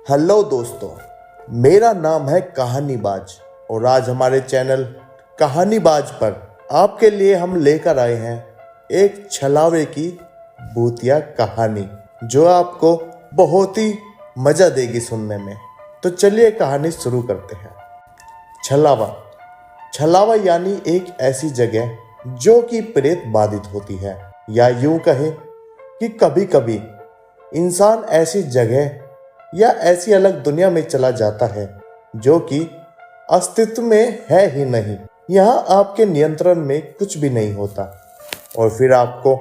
Hello दोस्तों, मेरा नाम है कहानीबाज और आज हमारे चैनल कहानीबाज पर आपके लिए हम लेकर आए हैं एक छलावे की भूतिया कहानी जो आपको बहुत ही मजा देगी सुनने में। तो चलिए कहानी शुरू करते हैं। छलावा छलावा यानी एक ऐसी जगह जो कि प्रेत बाधित होती है, या यूं कहें कि कभी कभी इंसान ऐसी जगह या ऐसी अलग दुनिया में चला जाता है जो कि अस्तित्व में है ही नहीं। यहाँ आपके नियंत्रण में कुछ भी नहीं होता और फिर आपको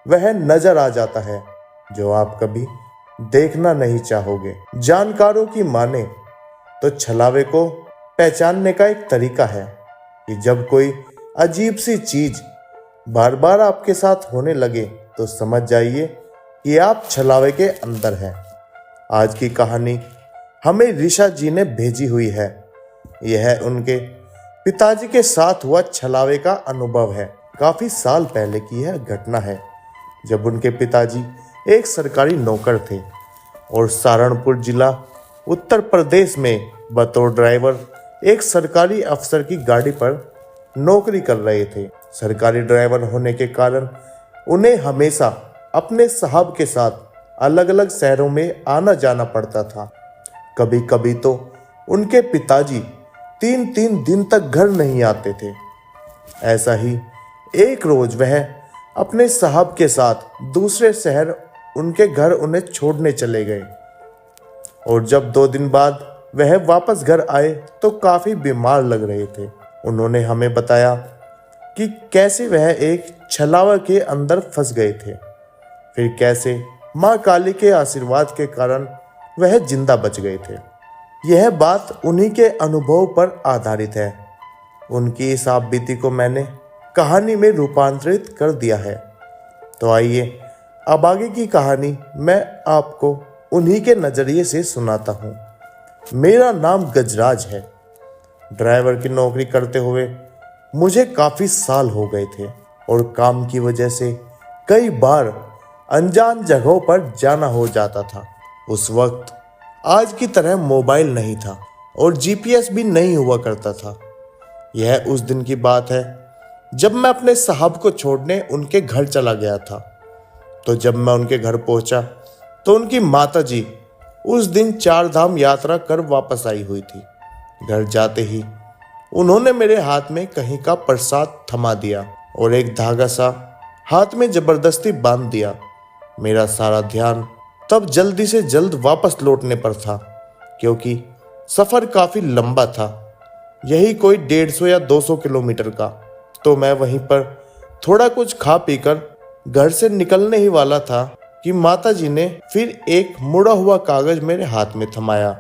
वह नजर आ जाता है जो आप कभी देखना नहीं चाहोगे। जानकारों की माने तो छलावे को पहचानने का एक तरीका है कि जब कोई अजीब सी चीज बार बार आपके साथ होने लगे तो समझ जाइए कि आप छलावे के अंदर हैं। आज की कहानी हमें ऋषा जी ने भेजी हुई है। यह उनके पिताजी के साथ हुआ छलावे का अनुभव है। काफी साल पहले की यह घटना है जब उनके पिताजी एक सरकारी नौकर थे और सहारनपुर जिला उत्तर प्रदेश में बतौर ड्राइवर एक सरकारी अफसर की गाड़ी पर नौकरी कर रहे थे। सरकारी ड्राइवर होने के कारण उन्हें हमेशा अपने साहब के साथ अलग अलग शहरों में आना जाना पड़ता था। कभी कभी तो उनके पिताजी 3-3 दिन तक घर नहीं आते थे। ऐसा ही एक रोज वह अपने साहब के साथ दूसरे शहर उनके घर उन्हें छोड़ने चले गए और जब 2 दिन बाद वह वापस घर आए तो काफी बीमार लग रहे थे। उन्होंने हमें बताया कि कैसे वह एक छलावा के अंदर फंस गए थे, फिर कैसे माँ काली के आशीर्वाद के कारण वह जिंदा बच गए थे। यह बात उन्हीं के अनुभव पर आधारित है। उनकी इस आप बीती को मैंने कहानी में रूपांतरित कर दिया है। तो आइए अब आगे की कहानी मैं आपको उन्हीं के नजरिए से सुनाता हूँ। मेरा नाम गजराज है। ड्राइवर की नौकरी करते हुए मुझे काफी साल हो गए थे और काम की वजह से कई बार अनजान जगहों पर जाना हो जाता था। उस वक्त आज की तरह मोबाइल नहीं था और जीपीएस भी नहीं हुआ करता था। यह उस दिन की बात है जब मैं अपने साहब को छोड़ने उनके घर चला गया था। तो जब मैं उनके घर पहुंचा तो उनकी माताजी उस दिन 4 धाम यात्रा कर वापस आई हुई थी। घर जाते ही उन्होंने मेरे हाथ में कहीं का प्रसाद थमा दिया और एक धागा सा हाथ में जबरदस्ती बांध दिया। मेरा सारा ध्यान तब जल्दी से जल्द वापस लौटने पर था क्योंकि सफर काफी लंबा था, यही कोई 150 या 200 किलोमीटर का। तो मैं वहीं पर थोड़ा कुछ खा पीकर घर से निकलने ही वाला था कि माताजी ने फिर एक मुड़ा हुआ कागज मेरे हाथ में थमाया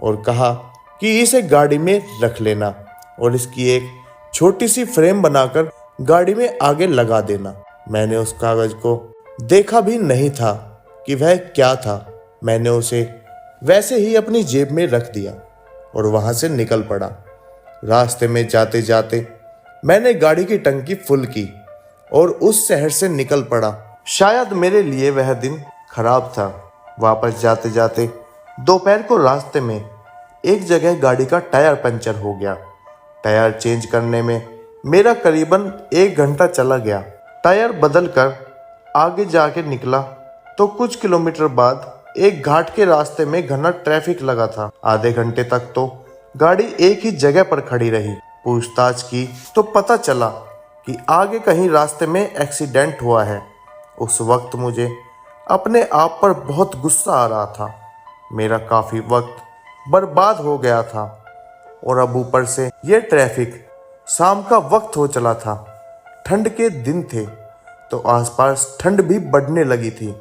और कहा कि इसे गाड़ी में रख लेना और इसकी एक छोटी सी फ्रेम बनाकर गाड़ी में आगे लगा देना। मैंने उस कागज को देखा भी नहीं था कि वह क्या था। मैंने उसे वैसे ही अपनी जेब में रख दिया और वहां से निकल पड़ा। रास्ते में जाते जाते मैंने गाड़ी की टंकी फुल की और उस शहर से निकल पड़ा। शायद मेरे लिए वह दिन खराब था। वापस जाते जाते दोपहर को रास्ते में एक जगह गाड़ी का टायर पंचर हो गया। टायर चेंज करने में मेरा करीबन 1 घंटा चला गया। टायर बदल कर आगे जाके निकला तो कुछ किलोमीटर बाद एक घाट के रास्ते में घना ट्रैफिक लगा था। आधे घंटे तक तो गाड़ी एक ही जगह पर खड़ी रही। पूछताछ की तो पता चला कि आगे कहीं रास्ते में एक्सीडेंट हुआ है। उस वक्त मुझे अपने आप पर बहुत गुस्सा आ रहा था। मेरा काफी वक्त बर्बाद हो गया था और अब ऊपर से ये ट्रैफिक शाम का वक्त हो चला था। ठंड के दिन थे तो आसपास ठंड भी बढ़ने लगी थी।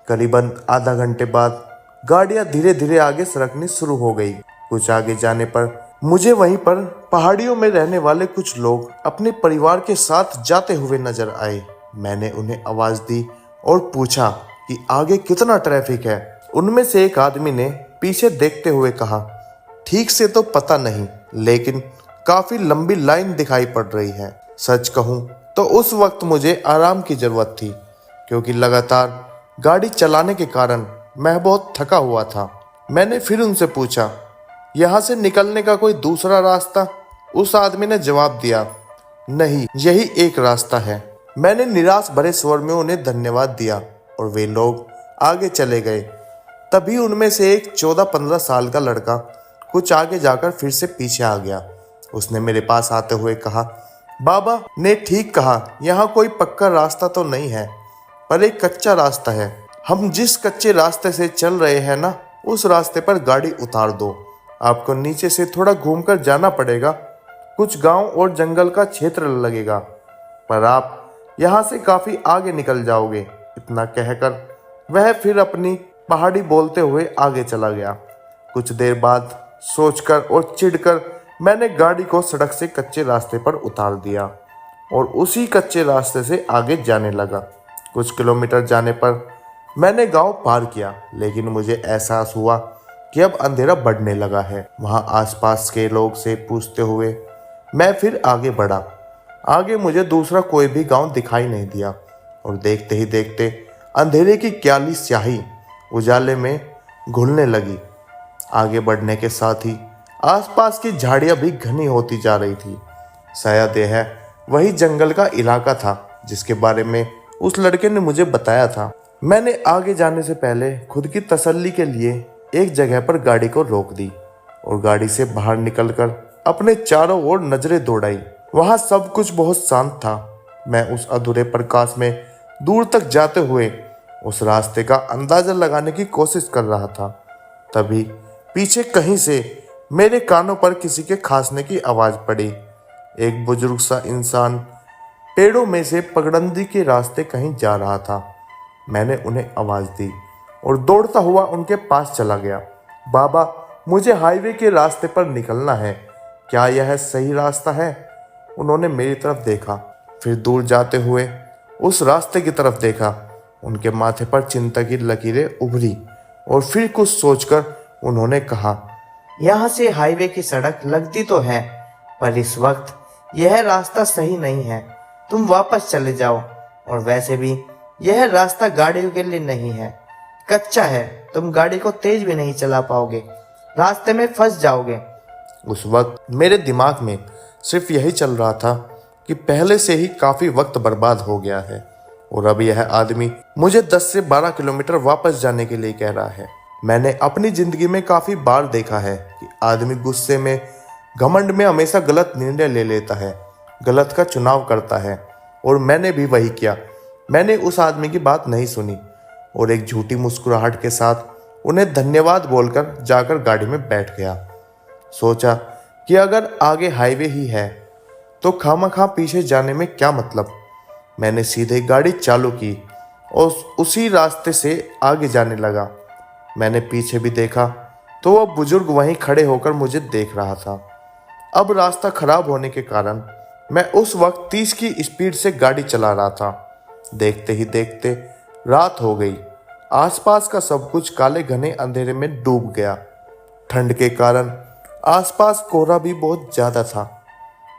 करीबन आधा घंटे बाद गाड़ियां धीरे धीरे आगे सरकनी शुरू हो गई। कुछ आगे जाने पर मुझे वहीं पर पहाड़ियों में रहने वाले कुछ लोग अपने परिवार के साथ जाते हुए नजर आए। मैंने उन्हें आवाज दी और पूछा कि आगे कितना ट्रैफिक है। उनमें से एक आदमी ने पीछे देखते हुए कहा, ठीक से तो पता नहीं, लेकिन काफी लंबी लाइन दिखाई पड़ रही है। सच कहूं तो उस वक्त मुझे आराम की जरूरत थी क्योंकि लगातार गाड़ी चलाने के कारण मैं बहुत थका हुआ था। मैंने फिर उनसे पूछा, यहाँ से निकलने का कोई दूसरा रास्ता? उस आदमी ने जवाब दिया, नहीं, यही एक रास्ता है। मैंने निराश भरे स्वर में उन्हें धन्यवाद दिया और वे लोग आगे चले गए। तभी उनमें से एक 14-15 साल का लड़का कुछ आगे जाकर फिर से पीछे आ गया। उसने मेरे पास आते हुए कहा, बाबा ने ठीक कहा, यहाँ कोई पक्का रास्ता तो नहीं है, पर एक कच्चा रास्ता है। हम जिस कच्चे रास्ते से चल रहे हैं ना, उस रास्ते पर गाड़ी उतार दो। आपको नीचे से थोड़ा घूमकर जाना पड़ेगा, कुछ गांव और जंगल का क्षेत्र लगेगा, पर आप यहाँ से काफी आगे निकल जाओगे। इतना कहकर वह फिर अपनी पहाड़ी बोलते हुए आगे चला गया। कुछ देर बाद सोचकर और चिढ़कर मैंने गाड़ी को सड़क से कच्चे रास्ते पर उतार दिया और उसी कच्चे रास्ते से आगे जाने लगा। कुछ किलोमीटर जाने पर मैंने गांव पार किया, लेकिन मुझे एहसास हुआ कि अब अंधेरा बढ़ने लगा है। वहां आसपास के लोग से पूछते हुए मैं फिर आगे बढ़ा। आगे मुझे दूसरा कोई भी गांव दिखाई नहीं दिया और देखते ही देखते अंधेरे की क्याली स्याही उजाले में घुलने लगी। आगे बढ़ने के साथ ही आसपास की झाड़ियां भी घनी होती जा रही थी। शायद यह वही जंगल का इलाका था जिसके बारे में उस लड़के ने मुझे बताया था। मैंने आगे जाने से पहले खुद की तसल्ली के लिए एक जगह पर गाड़ी को रोक दी और गाड़ी से बाहर निकलकर अपने चारों ओर नजरें दौड़ाई। वहां सब कुछ बहुत शांत था। मैं उस अधूरे प्रकाश में दूर तक जाते हुए उस रास्ते का अंदाजा लगाने की कोशिश कर रहा था। तभी पीछे कहीं से मेरे कानों पर किसी के खांसने की आवाज पड़ी। एक बुजुर्ग सा इंसान पेड़ों में से पगडंडी के रास्ते कहीं जा रहा था। मैंने उन्हें आवाज दी और दौड़ता हुआ उनके पास चला गया। बाबा, मुझे हाईवे के रास्ते पर निकलना है, क्या यह सही रास्ता है? उन्होंने मेरी तरफ देखा, फिर दूर जाते हुए उस रास्ते की तरफ देखा। उनके माथे पर चिंता की लकीरें उभरी और फिर कुछ सोचकर उन्होंने कहा, यहाँ से हाईवे की सड़क लगती तो है, पर इस वक्त यह रास्ता सही नहीं है। तुम वापस चले जाओ, और वैसे भी यह रास्ता गाड़ियों के लिए नहीं है, कच्चा है। तुम गाड़ी को तेज भी नहीं चला पाओगे, रास्ते में फंस जाओगे। उस वक्त मेरे दिमाग में सिर्फ यही चल रहा था कि पहले से ही काफी वक्त बर्बाद हो गया है और अब यह आदमी मुझे 10 से 12 किलोमीटर वापस जाने के लिए कह रहा है। मैंने अपनी जिंदगी में काफी बार देखा है कि आदमी गुस्से में, घमंड में हमेशा गलत निर्णय ले लेता है, गलत का चुनाव करता है, और मैंने भी वही किया। मैंने उस आदमी की बात नहीं सुनी और एक झूठी मुस्कुराहट के साथ उन्हें धन्यवाद बोलकर जाकर गाड़ी में बैठ गया। सोचा कि अगर आगे हाईवे ही है तो खामखा पीछे जाने में क्या मतलब। मैंने सीधे गाड़ी चालू की और उसी रास्ते से आगे जाने लगा। मैंने पीछे भी देखा तो वह बुजुर्ग वहीं खड़े होकर मुझे देख रहा था। अब रास्ता खराब होने के कारण मैं उस वक्त 30 की स्पीड से गाड़ी चला रहा था। देखते ही देखते रात हो गई। आसपास का सब कुछ काले घने अंधेरे में डूब गया। ठंड के कारण आसपास कोहरा भी बहुत ज्यादा था।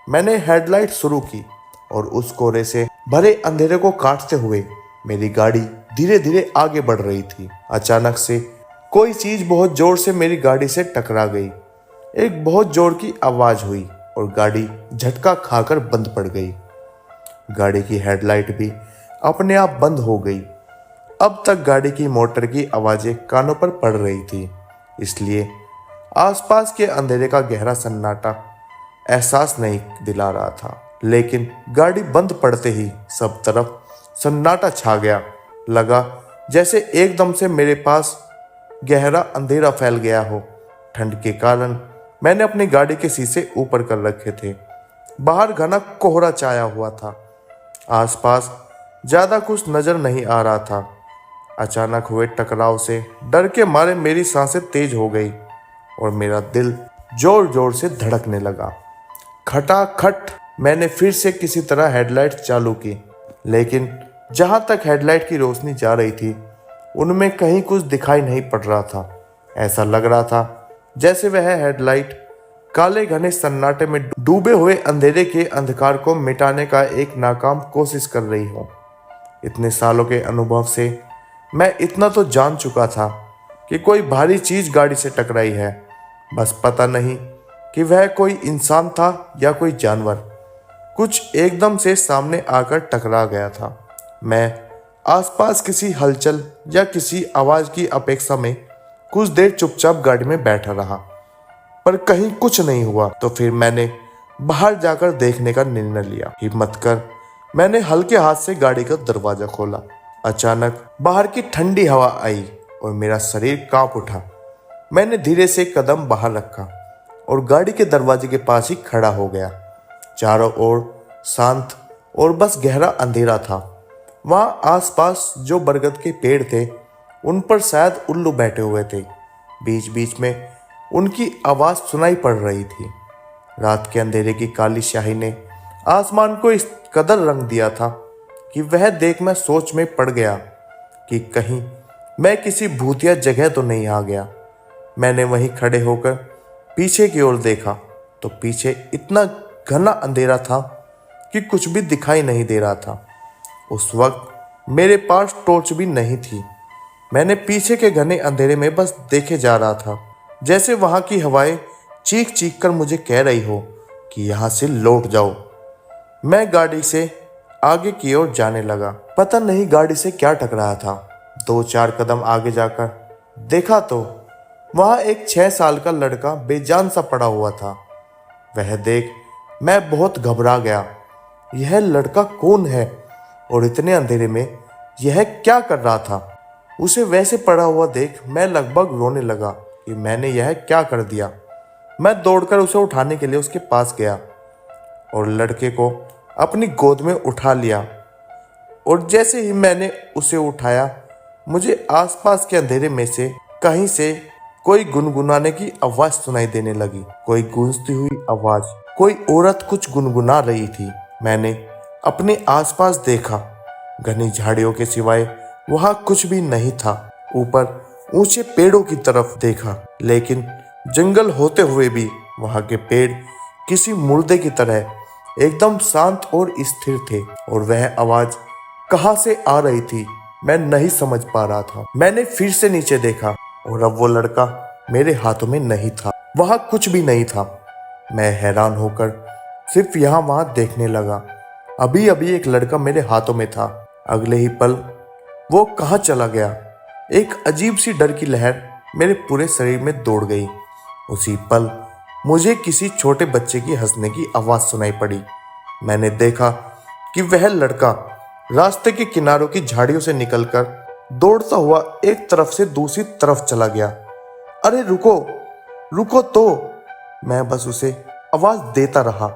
मैंने हेडलाइट शुरू की और उस कोहरे से भरे अंधेरे को काटते हुए मेरी गाड़ी धीरे धीरे आगे बढ़ रही थी। अचानक से कोई चीज बहुत जोर से मेरी गाड़ी से टकरा गई। एक बहुत जोर की आवाज हुई और गाड़ी झटका खाकर बंद पड़ गई। गाड़ी की हेडलाइट भी अपने आप बंद हो गई। अब तक गाड़ी की मोटर की आवाजें कानों पर पड़ रही थी, इसलिए आसपास के अंधेरे का गहरा सन्नाटा एहसास नहीं दिला रहा था। लेकिन गाड़ी बंद पड़ते ही सब तरफ सन्नाटा छा गया। लगा जैसे एकदम से मेरे पास गहरा अंधेरा फैल गया हो। ठंड के कारण मैंने अपनी गाड़ी के शीशे ऊपर कर रखे थे। बाहर घना कोहरा छाया हुआ था। आसपास ज्यादा कुछ नजर नहीं आ रहा था। अचानक हुए टकराव से डर के मारे मेरी सांसें तेज हो गई और मेरा दिल जोर जोर से धड़कने लगा। खटाखट मैंने फिर से किसी तरह हेडलाइट चालू की, लेकिन जहां तक हेडलाइट की रोशनी जा रही थी उनमें कहीं कुछ दिखाई नहीं पड़ रहा था। ऐसा लग रहा था जैसे वह हेडलाइट काले घने सन्नाटे में डूबे हुए अंधेरे के अंधकार को मिटाने का एक नाकाम कोशिश कर रही हो। इतने सालों के अनुभव से मैं इतना तो जान चुका था कि कोई भारी चीज गाड़ी से टकराई है। बस पता नहीं कि वह कोई इंसान था या कोई जानवर। कुछ एकदम से सामने आकर टकरा गया था। मैं आसपास किसी हलचल या किसी आवाज की अपेक्षा में कुछ देर चुपचाप गाड़ी में बैठा रहा, पर कहीं कुछ नहीं हुआ। तो फिर मैंने बाहर जाकर देखने का निर्णय लिया। हिम्मत कर मैंने हल्के हाथ से गाड़ी का दरवाजा खोला। अचानक बाहर की ठंडी हवा आई और मेरा शरीर कांप उठा। मैंने धीरे से कदम बाहर रखा और गाड़ी के दरवाजे के पास ही खड़ा हो गया। चारों ओर शांत और बस गहरा अंधेरा था। वहां आसपास जो बरगद के पेड़ थे उन पर शायद उल्लू बैठे हुए थे। बीच बीच में उनकी आवाज सुनाई पड़ रही थी। रात के अंधेरे की काली स्याही ने आसमान को इस कदर रंग दिया था कि वह देख मैं सोच में पड़ गया कि कहीं मैं किसी भूतिया जगह तो नहीं आ गया। मैंने वहीं खड़े होकर पीछे की ओर देखा तो पीछे इतना घना अंधेरा था कि कुछ भी दिखाई नहीं दे रहा था। उस वक्त मेरे पास टॉर्च भी नहीं थी। मैंने पीछे के घने अंधेरे में बस देखे जा रहा था, जैसे वहां की हवाएं चीख चीख कर मुझे कह रही हो कि यहां से लौट जाओ। मैं गाड़ी से आगे की ओर जाने लगा। पता नहीं गाड़ी से क्या टकराया था। 2-4 कदम आगे जाकर देखा तो वहां एक 6 साल का लड़का बेजान सा पड़ा हुआ था। वह देख मैं बहुत घबरा गया। यह लड़का कौन है और इतने अंधेरे में यह क्या कर रहा था? उसे वैसे पड़ा हुआ देख मैं लगभग रोने लगा कि मैंने यह क्या कर दिया। मैं दौड़कर उसे उठाने के लिए उसके पास गया और लड़के को अपनी गोद में उठा लिया। और जैसे ही मैंने उसे उठाया, मुझे आसपास के अंधेरे में से कहीं से कोई गुनगुनाने की आवाज सुनाई देने लगी। कोई गूंजती हुई आवाज। कोई औरत कुछ गुनगुना रही थी। मैंने अपने आसपास देखा। घनी झाड़ियों के सिवाय वहां कुछ भी नहीं था। ऊपर ऊंचे पेड़ों की तरफ देखा, लेकिन जंगल होते हुए भी वहां के पेड़ किसी मुर्दे की तरह एकदम शांत और स्थिर थे। और वह आवाज कहां से आ रही थी मैं नहीं समझ पा रहा था। मैंने फिर से नीचे देखा और अब वो लड़का मेरे हाथों में नहीं था। वहां कुछ भी नहीं था। मैं हैरान होकर सिर्फ यहाँ वहां देखने लगा। अभी अभी एक लड़का मेरे हाथों में था, अगले ही पल वो कहाँ चला गया। एक अजीब सी डर की लहर मेरे पूरे शरीर में दौड़ गई। उसी पल मुझे किसी छोटे बच्चे की हंसने की आवाज सुनाई पड़ी। मैंने देखा कि वह लड़का रास्ते के किनारों की झाड़ियों से निकलकर दौड़ता हुआ एक तरफ से दूसरी तरफ चला गया। अरे रुको रुको! तो मैं बस उसे आवाज देता रहा।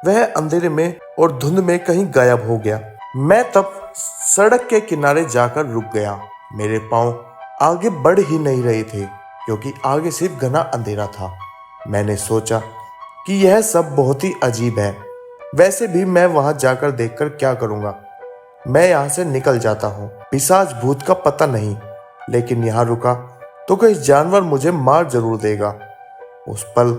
वह अंधेरे में और धुंध में कहीं गायब हो गया। मैं तब सड़क के किनारे जाकर रुक गया। मेरे पांव आगे बढ़ ही नहीं रहे थे क्योंकि आगे सिर्फ घना अंधेरा था। मैंने सोचा कि यह सब बहुत ही अजीब है। वैसे भी मैं वहां जाकर देखकर क्या करूंगा? मैं यहाँ से निकल जाता हूँ। पिशाच भूत का पता नहीं, लेकिन यहाँ रुका तो कोई जानवर मुझे मार जरूर देगा। उस पल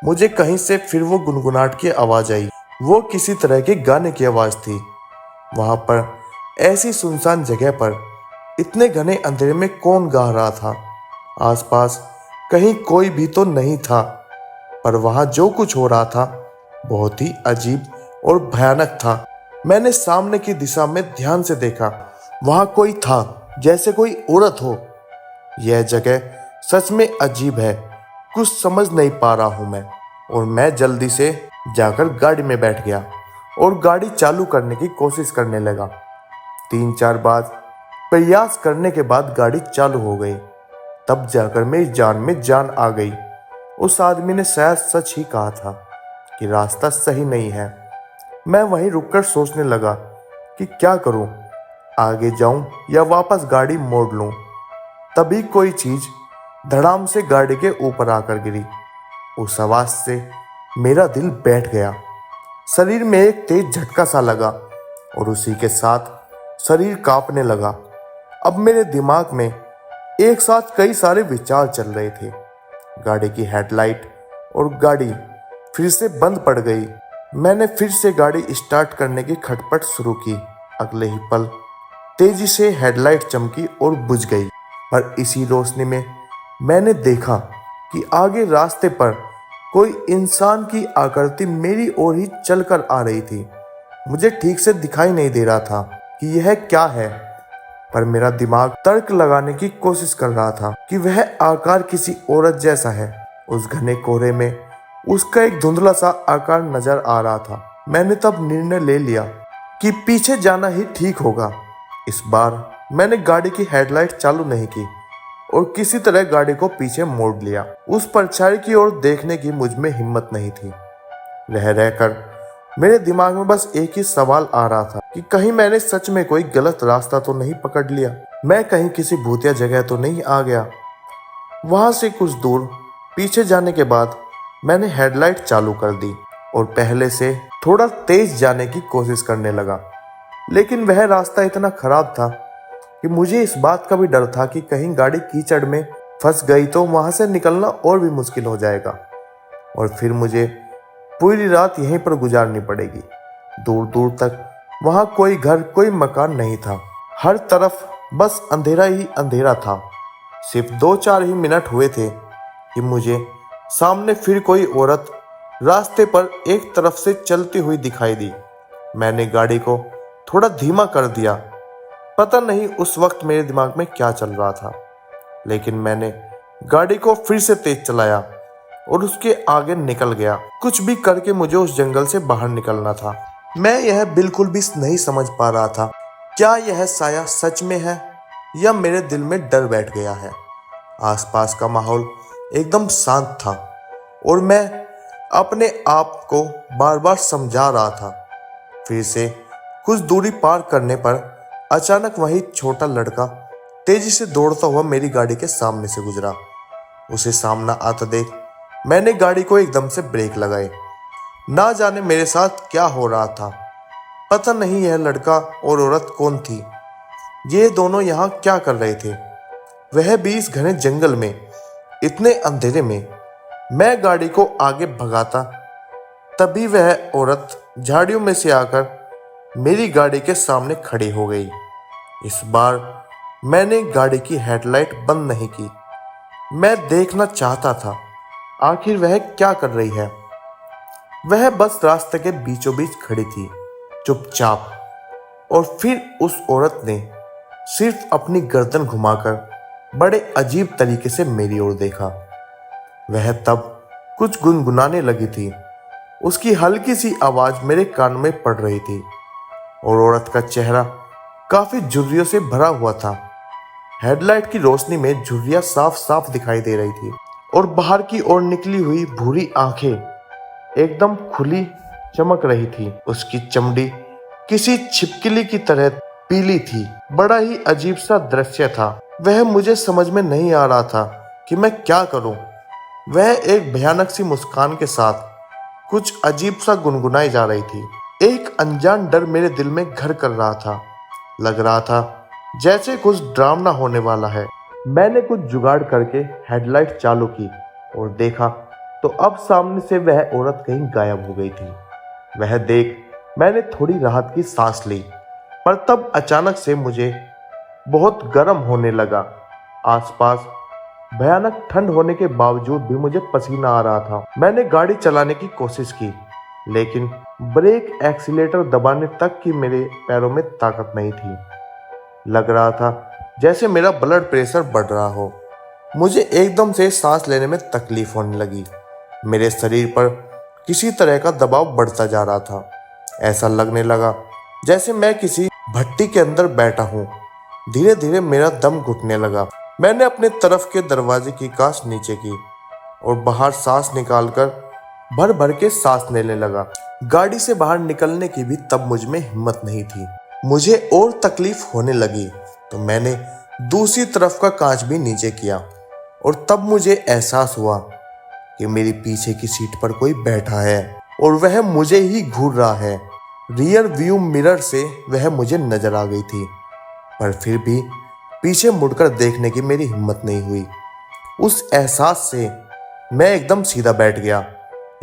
मुझे कहीं से फिर वो गुनगुनाहट की आवाज आई। वो किसी तरह के गाने की आवाज थी। वहां पर ऐसी सुनसान जगह पर इतने घने अंधेरे में कौन गा रहा था? आसपास कहीं कोई भी तो नहीं था, पर वहां जो कुछ हो रहा था बहुत ही अजीब और भयानक था। मैंने सामने की दिशा में ध्यान से देखा। वहां कोई था, जैसे कोई औरत हो। यह जगह सच में अजीब है। कुछ समझ नहीं पा रहा हूं मैं। और मैं जल्दी से जाकर गाड़ी में बैठ गया और गाड़ी चालू करने की कोशिश करने लगा। 3-4 बार प्रयास करने के बाद गाड़ी चालू हो गई। तब जाकर मेरी जान में जान आ गई। उस आदमी ने शायद सच ही कहा था कि रास्ता सही नहीं है। मैं वहीं रुककर सोचने लगा कि क्या करूं, आगे जाऊं या वापस गाड़ी मोड़ लूं। तभी कोई चीज धड़ाम से गाड़ी के ऊपर आकर गिरी। उस आवाज से मेरा दिल बैठ गया। शरीर में एक तेज झटका सा लगा और उसी के साथ शरीर कांपने लगा। अब मेरे दिमाग में एक साथ कई सारे विचार चल रहे थे। गाड़ी की हेडलाइट और गाड़ी फिर से बंद पड़ गई। मैंने फिर से गाड़ी स्टार्ट करने की खटपट शुरू की। अगले ही पल तेजी से हेडलाइट चमकी और बुझ गई। पर इसी रोशनी में मैंने देखा कि आगे रास्ते पर कोई इंसान की आकृति मेरी ओर ही चलकर आ रही थी। मुझे ठीक से दिखाई नहीं दे रहा था कि यह क्या है, पर मेरा दिमाग तर्क लगाने की कोशिश कर रहा था कि वह आकार किसी औरत जैसा है। उस घने कोहरे में उसका एक धुंधला सा आकार नजर आ रहा था। मैंने तब निर्णय ले लिया कि पीछे जाना ही ठीक होगा। इस बार मैंने गाड़ी की हेडलाइट चालू नहीं की और किसी तरह गाड़ी को पीछे मोड़ लिया। उस परछाई की ओर देखने की मुझ में हिम्मत नहीं थी। रह रहकर मेरे दिमाग में बस एक ही सवाल आ रहा था कि कहीं मैंने सच में कोई गलत रास्ता तो नहीं पकड़ लिया, मैं कहीं किसी भूतिया जगह तो नहीं आ गया। वहां से कुछ दूर पीछे जाने के बाद मैंने हेडलाइट चालू कर दी और पहले से थोड़ा तेज जाने की कोशिश करने लगा। लेकिन वह रास्ता इतना खराब था कि मुझे इस बात का भी डर था कि कहीं गाड़ी कीचड़ में फंस गई तो वहां से निकलना और भी मुश्किल हो जाएगा और फिर मुझे पूरी रात यहीं पर गुजारनी पड़ेगी। दूर दूर तक वहां कोई घर कोई मकान नहीं था। हर तरफ बस अंधेरा ही अंधेरा था। सिर्फ 2-4 ही मिनट हुए थे कि मुझे सामने फिर कोई औरत रास्ते पर एक तरफ से चलती हुई दिखाई दी। मैंने गाड़ी को थोड़ा धीमा कर दिया। पता नहीं उस वक्त मेरे दिमाग में क्या चल रहा था, लेकिन मैंने गाड़ी को फिर से तेज चलाया और उसके आगे निकल गया। कुछ भी करके मुझे उस जंगल से बाहर निकलना था। मैं यह बिल्कुल भी नहीं समझ पा रहा था, क्या यह साया सच में है या मेरे दिल में डर बैठ गया है। आसपास का माहौल एकदम शांत था और मैं अपने आप को बार बार समझा रहा था। फिर से कुछ दूरी पार करने पर अचानक वही छोटा लड़का तेजी से दौड़ता हुआ मेरी गाड़ी के सामने से गुजरा। उसे सामना आता देख मैंने गाड़ी को एकदम से ब्रेक लगाए। ना जाने मेरे साथ क्या हो रहा था। पता नहीं यह लड़का और औरत कौन थी, ये दोनों यहाँ क्या कर रहे थे, वह भी इस घने जंगल में, इतने अंधेरे में। मैं गाड़ी को आगे भगाता तभी वह औरत झाड़ियों में से आकर मेरी गाड़ी के सामने खड़ी हो गई। इस बार मैंने गाड़ी की हेडलाइट बंद नहीं की। मैं देखना चाहता था आखिर वह क्या कर रही है। वह बस रास्ते के बीचों बीच खड़ी थी, चुपचाप। और फिर उस औरत ने सिर्फ अपनी गर्दन घुमाकर बड़े अजीब तरीके से मेरी ओर देखा। वह तब कुछ गुनगुनाने लगी थी। उसकी हल्की सी आवाज मेरे कान में पड़ रही थी और औरत का चेहरा काफी झुर्रियों से भरा हुआ था। हेडलाइट की रोशनी में झुर्रियां साफ साफ दिखाई दे रही थी और बाहर की ओर निकली हुई भूरी आंखें एकदम खुली चमक रही थी। उसकी चमड़ी किसी छिपकली की तरह पीली थी। बड़ा ही अजीब सा दृश्य था। वह मुझे समझ में नहीं आ रहा था कि मैं क्या करूं। वह एक भयानक सी मुस्कान के साथ कुछ अजीब सा गुनगुनाई जा रही थी। एक अनजान डर मेरे दिल में घर कर रहा था। लग रहा था जैसे कुछ ड्रामा होने वाला है। मैंने कुछ जुगाड़ करके हेडलाइट चालू की और देखा तो अब सामने से वह औरत कहीं गायब हो गई थी। वह देख मैंने थोड़ी राहत की सांस ली, पर तब अचानक से मुझे बहुत गर्म होने लगा। आसपास भयानक ठंड होने के बावजूद भी मुझे पसीना आ रहा था। मैंने गाड़ी चलाने की कोशिश की, लेकिन ब्रेक एक्सीलेटर दबाने तक की मेरे पैरों में ताकत नहीं थी। लग रहा था जैसे मेरा ब्लड प्रेशर बढ़ रहा हो। मुझे एकदम से सांस लेने में तकलीफ होने लगी। मेरे शरीर पर किसी तरह का दबाव बढ़ता जा रहा था। ऐसा लगने लगा जैसे मैं किसी भट्टी के अंदर बैठा हूँ। धीरे धीरे मेरा दम घुटने लगा। मैंने अपने तरफ के दरवाजे की कांच नीचे की और बाहर सांस निकालकर भर भर के सांस लेने लगा। गाड़ी से बाहर निकलने की भी तब मुझ में हिम्मत नहीं थी। मुझे और तकलीफ होने लगी तो मैंने दूसरी तरफ का कांच भी नीचे किया और तब मुझे एहसास हुआ कि मेरे पीछे की सीट पर कोई बैठा है और वह मुझे ही घूर रहा है। रियर व्यू मिरर से वह मुझे नजर आ गई थी, पर फिर भी पीछे मुड़कर देखने की मेरी हिम्मत नहीं हुई। उस एहसास से मैं एकदम सीधा बैठ गया,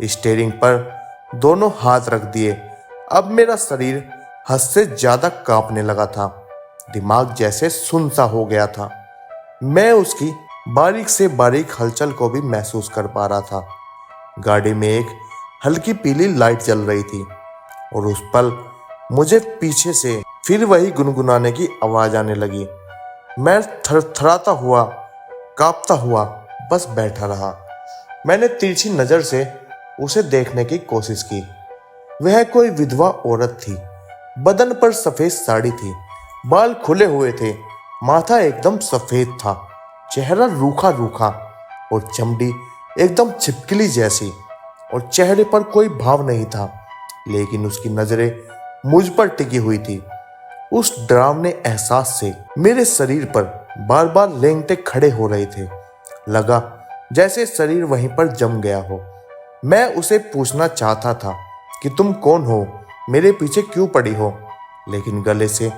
स्टीयरिंग पर दोनों हाथ रख दिए। अब मेरा शरीर हद से ज्यादा कांपने लगा था। दिमाग जैसे सुन सा हो गया था। मैं उसकी बारीक से बारीक हलचल को भी महसूस कर पा रहा था। गाड़ी में एक हल्की पीली लाइट जल रही थी और उस पल मुझे पीछे से फिर वही गुनगुनाने की आवाज आने लगी। मैं थरथराता हुआ, कांपता हुआ बस बैठा रहा। मैंने तिरछी नजर से उसे देखने की कोशिश की। वह कोई विधवा औरत थी। बदन पर सफेद साड़ी थी, बाल खुले हुए थे, माथा एकदम सफेद था, चेहरा रूखा रूखा और चमड़ी एकदम छिपकली जैसी, और चेहरे पर कोई भाव नहीं था, लेकिन उसकी नजरें मुझ पर टिकी हुई थी। उस डरावने एहसास से मेरे शरीर पर बार बार रेंगटे खड़े हो रहे थे। लगा जैसे शरीर वहीं पर जम गया हो। मैं उसे पूछना चाहता था कि तुम कौन हो, मेरे पीछे क्यों पड़ी हो, लेकिन गले से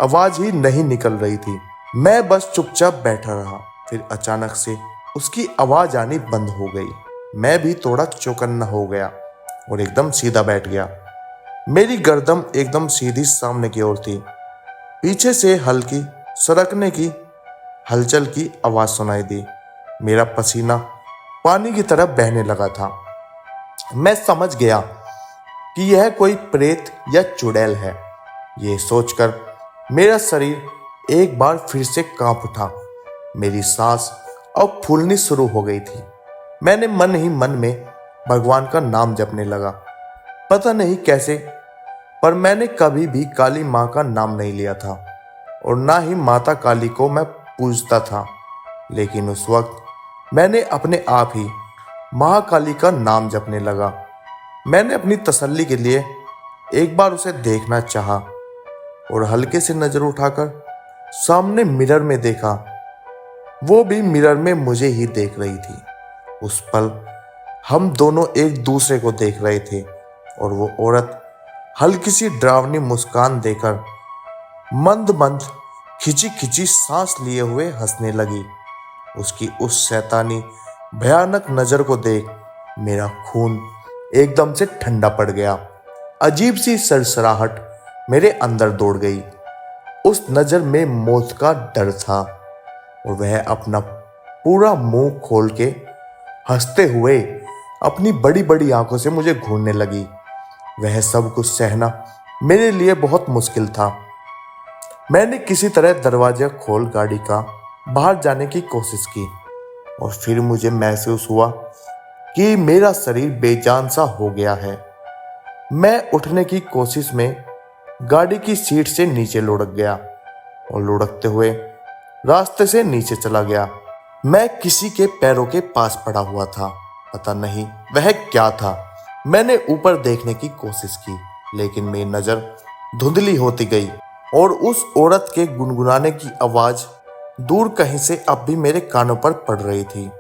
आवाज ही नहीं निकल रही थी। मैं बस चुपचाप बैठा रहा। फिर अचानक से उसकी आवाज आनी बंद हो गई। मैं भी थोड़ा चौकन्ना हो गया और एकदम सीधा बैठ गया। मेरी गर्दन एकदम सीधी सामने की ओर थी। पीछे से हल्की सरकने की हलचल की आवाज सुनाई दी। मेरा पसीना पानी की तरह बहने लगा था। मैं समझ गया कि यह कोई प्रेत या चुड़ैल है। ये सोचकर मेरा शरीर एक बार फिर से कांप उठा। मेरी सांस अब फूलनी शुरू हो गई थी। मैंने मन ही मन में भगवान का नाम जपने लगा। पता नहीं कैसे, पर मैंने कभी भी काली माँ का नाम नहीं लिया था और ना ही माता काली को मैं पूजता था। लेकिन उस वक्त मैंने अपने आप ही महाकाली का नाम जपने लगा। मैंने अपनी तसल्ली के लिए एक बार उसे देखना चाहा और हल्के से नजर उठाकर सामने मिरर में देखा। वो भी मिरर में मुझे ही देख रही थी। उस पल हम दोनों एक दूसरे को देख रहे थे और वो औरत हल्की सी डरावनी मुस्कान देकर मंद मंद खिंची खिंची सांस लिए हुए हंसने लगी। उसकी उस शैतानी भयानक नजर को देख मेरा खून एकदम से ठंडा पड़ गया। अजीब सी सरसराहट मेरे अंदर दौड़ गई। उस नजर में मौत का डर था और वह अपना पूरा मुंह खोल के हंसते हुए अपनी बड़ी बड़ी आंखों से मुझे घूरने लगी। वह सब कुछ सहना मेरे लिए बहुत मुश्किल था। मैंने किसी तरह दरवाजा खोल गाड़ी का बाहर जाने की कोशिश की और फिर मुझे महसूस हुआ कि मेरा शरीर बेजान सा हो गया है। मैं उठने की कोशिश में गाड़ी की सीट से नीचे लुढ़क गया और लुढ़कते हुए रास्ते से नीचे चला गया। मैं किसी के पैरों के पास पड़ा हुआ था। पता नहीं वह क्या था। मैंने ऊपर देखने की कोशिश की, लेकिन मेरी नजर धुंधली होती गई और उस औरत के गुनगुनाने की आवाज दूर कहीं से अब भी मेरे कानों पर पड़ रही थी।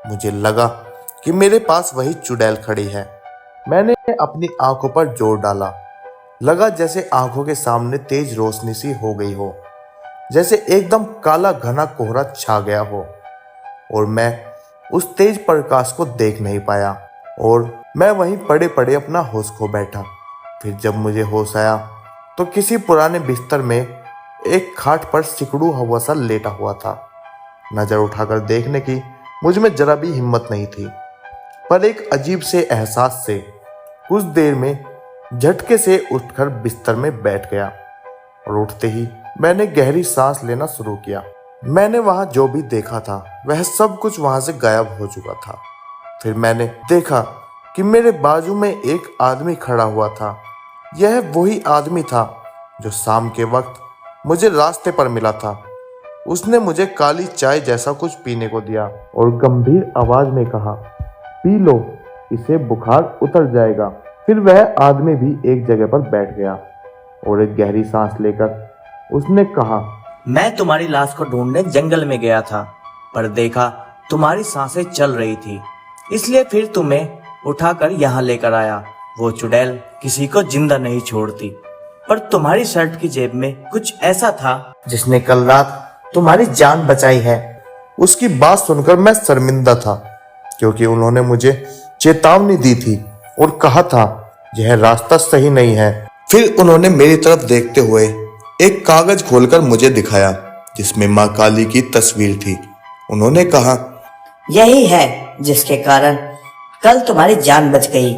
मुझे लगा कि मेरे पास वही चुड़ैल खड़ी है। मैंने अपनी आंखों पर जोर डाला। लगा जैसे आंखों के सामने तेज रोशनी सी हो गई हो, जैसे एकदम काला घना कोहरा छा गया हो और मैं उस तेज प्रकाश को देख नहीं पाया और मैं वहीं पड़े पड़े अपना होश खो बैठा। फिर जब मुझे होश आया तो किसी पुराने बिस्तर में एक खाट पर सिकड़ू हुआ सा लेटा हुआ था। नजर उठाकर देखने की मुझ में जरा भी हिम्मत नहीं थी, पर एक अजीब से एहसास से कुछ देर में झटके से उठकर बिस्तर में बैठ गया और उठते ही मैंने गहरी सांस लेना शुरू किया। मैंने वहां जो भी देखा था वह सब कुछ वहां से गायब हो चुका था। फिर मैंने देखा कि मेरे बाजू में एक आदमी खड़ा हुआ था। यह वही आदमी था जो शाम के वक्त मुझे रास्ते पर मिला था। उसने मुझे काली चाय जैसा कुछ पीने को दिया और गंभीर आवाज में कहा, पी लो, इससे बुखार उतर जाएगा। फिर वह आदमी भी एक जगह पर बैठ गया और एक गहरी सांस लेकर उसने कहा, मैं तुम्हारी लाश को ढूंढने जंगल में गया था, पर देखा तुम्हारी सांसें चल रही थी, इसलिए फिर तुम्हें उठाकर यहाँ लेकर आया। वो चुड़ैल किसी को जिंदा नहीं छोड़ती, पर तुम्हारी शर्ट की जेब में कुछ ऐसा था जिसने कल रात तुम्हारी जान बचाई है। उसकी बात सुनकर मैं शर्मिंदा था, क्योंकि उन्होंने मुझे चेतावनी दी थी और कहा था यह रास्ता सही नहीं है। फिर उन्होंने मेरी तरफ देखते हुए एक कागज खोलकर मुझे दिखाया, जिसमें माँ काली की तस्वीर थी। उन्होंने कहा, यही है जिसके कारण कल तुम्हारी जान बच गई।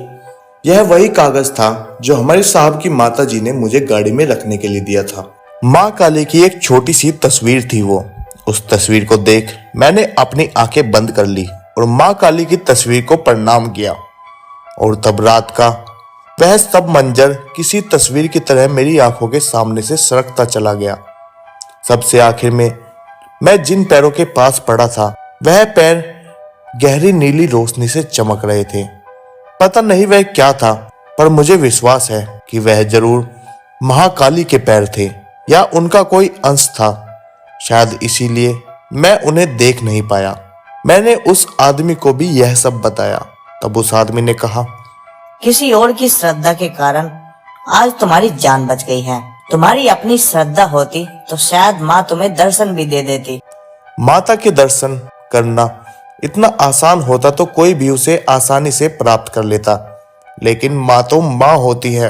यह वही कागज था जो हमारे साहब की माता जी ने मुझे गाड़ी में रखने के लिए दिया था। माँ काली की एक छोटी सी तस्वीर थी वो। उस तस्वीर को देख मैंने अपनी आंखें बंद कर ली और माँ काली की तस्वीर को प्रणाम किया। और तब रात का वह सब मंजर किसी तस्वीर की तरह मेरी आंखों के सामने से सरकता चला गया। सबसे आखिर में मैं जिन पैरों के पास पड़ा था वह पैर गहरी नीली रोशनी से चमक रहे थे। पता नहीं वह क्या था, पर मुझे विश्वास है कि वह जरूर महाकाली के पैर थे या उनका कोई अंश था। शायद इसीलिए मैं उन्हें देख नहीं पाया। मैंने उस आदमी को भी यह सब बताया। तब उस आदमी ने कहा, किसी और की श्रद्धा के कारण आज तुम्हारी जान बच गई है। तुम्हारी अपनी श्रद्धा होती तो शायद माँ तुम्हें दर्शन भी दे देती। माता के दर्शन करना इतना आसान होता तो कोई भी उसे आसानी से प्राप्त कर लेता, लेकिन माँ तो माँ होती है।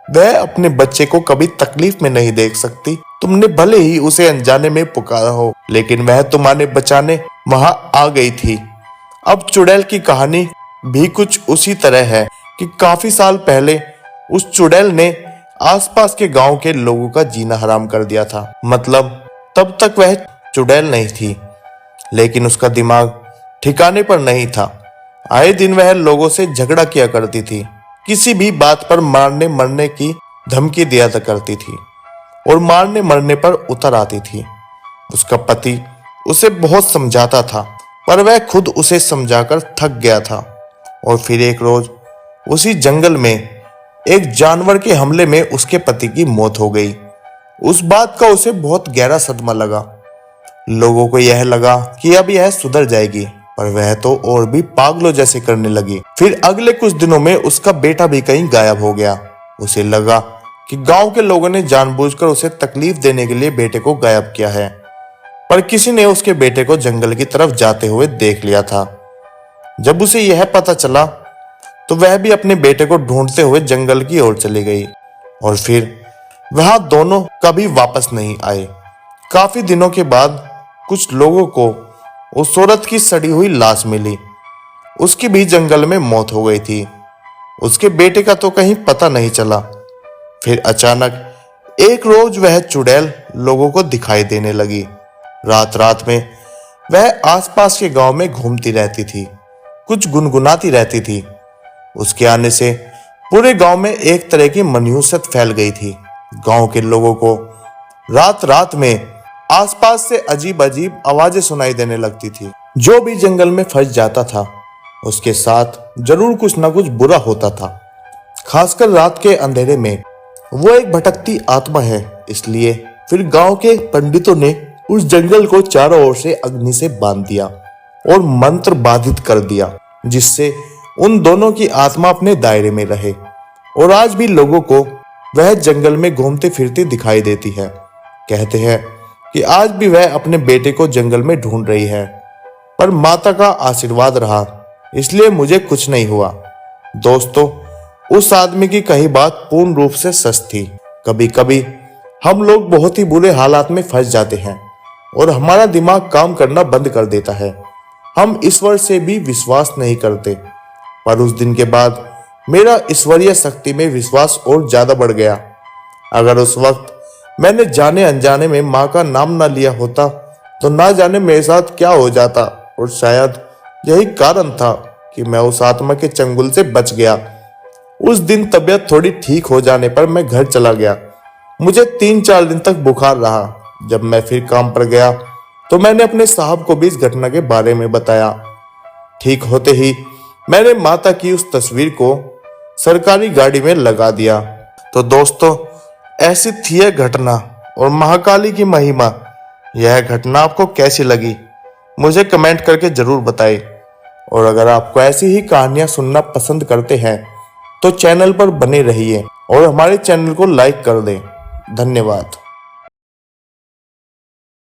वह अपने बच्चे को कभी तकलीफ में नहीं देख सकती। तुमने भले ही उसे अनजाने में पुकारा हो, लेकिन वह तुम्हारे बचाने वहां आ गई थी। अब चुड़ैल की कहानी भी कुछ उसी तरह है कि काफी साल पहले उस चुड़ैल ने आसपास के गांव के लोगों का जीना हराम कर दिया था। मतलब तब तक वह चुड़ैल नहीं थी, लेकिन उसका दिमाग ठिकाने पर नहीं था। आए दिन वह लोगों से झगड़ा किया करती थी, किसी भी बात पर मारने मरने की धमकी दिया करती थी और मारने मरने पर उतर आती थी। उसका पति उसे बहुत समझाता था, पर वह खुद उसे समझाकर थक गया था। और फिर एक रोज उसी जंगल में एक जानवर के हमले में उसके पति की मौत हो गई। उस बात का उसे बहुत गहरा सदमा लगा। लोगों को यह लगा कि अब यह सुधर जाएगी, पर वह तो और भी पागलों जैसे करने लगी। फिर अगले कुछ दिनों में उसका बेटा भी कहीं गायब हो गया। उसे लगा कि गांव के लोगों ने जानबूझकर उसे तकलीफ देने के लिए बेटे को गायब किया है, पर किसी ने उसके बेटे को जंगल की तरफ जाते हुए देख लिया था। जब उसे यह पता चला तो वह भी अपने बेटे को ढूंढते हुए जंगल की ओर चली गई और फिर वहां दोनों कभी वापस नहीं आए। काफी दिनों के बाद कुछ लोगों को उस औरत की सड़ी हुई लाश मिली। उसकी भी जंगल में मौत हो गई थी। उसके बेटे का तो कहीं पता नहीं चला। फिर अचानक एक रोज वह चुड़ैल लोगों को दिखाई देने लगी। रात रात में वह आसपास के गांव में घूमती रहती थी, कुछ गुनगुनाती रहती थी। उसके आने से पूरे गांव में एक तरह की मायूसियत फैल गई थी। गांव के लोगों को रात रात में आसपास से अजीब अजीब आवाजें सुनाई देने लगती थी। जो भी जंगल में फंस जाता था उसके साथ जरूर कुछ ना कुछ बुरा होता था। खासकर रात के अंधेरे में वो एक भटकती आत्मा है। इसलिए फिर गांव के पंडितों ने उस जंगल को चारों ओर से अग्नि से बांध दिया और मंत्र बाधित कर दिया, जिससे उन दोनों की आत्मा अपने दायरे में रहे। और आज भी लोगों को वह जंगल में घूमती फिरती दिखाई देती है। कहते हैं कि आज भी वह अपने बेटे को जंगल में ढूंढ रही है, पर माता का आशीर्वाद रहा, इसलिए मुझे कुछ नहीं हुआ। दोस्तों, उस आदमी की कही बात पूर्ण रूप से सच थी। कभी कभी हम लोग बहुत ही बुरे हालात में फंस जाते हैं और हमारा दिमाग काम करना बंद कर देता है। हम ईश्वर से भी विश्वास नहीं करते, पर उस दिन के बाद मेरा ईश्वरीय शक्ति में विश्वास और ज्यादा बढ़ गया। अगर उस वक्त मैंने जाने अनजाने में माँ का नाम ना लिया होता तो ना जाने मेरे साथ क्या हो जाता। और शायद यही कारण था कि मैं उस आत्मा के चंगुल से बच गया। उस दिन तबीयत थोड़ी ठीक हो जाने पर मैं घर चला गया। मुझे 3-4 दिन तक बुखार रहा। जब मैं फिर काम पर गया तो मैंने अपने साहब को भी इस घटना के बारे में बताया। ठीक होते ही मैंने माता की उस तस्वीर को सरकारी गाड़ी में लगा दिया। तो दोस्तों, ऐसी थी यह घटना और महाकाली की महिमा। यह घटना आपको कैसी लगी मुझे कमेंट करके जरूर बताएं। और अगर आपको ऐसी ही कहानियां सुनना पसंद करते हैं तो चैनल पर बने रहिए और हमारे चैनल को लाइक कर दें। धन्यवाद।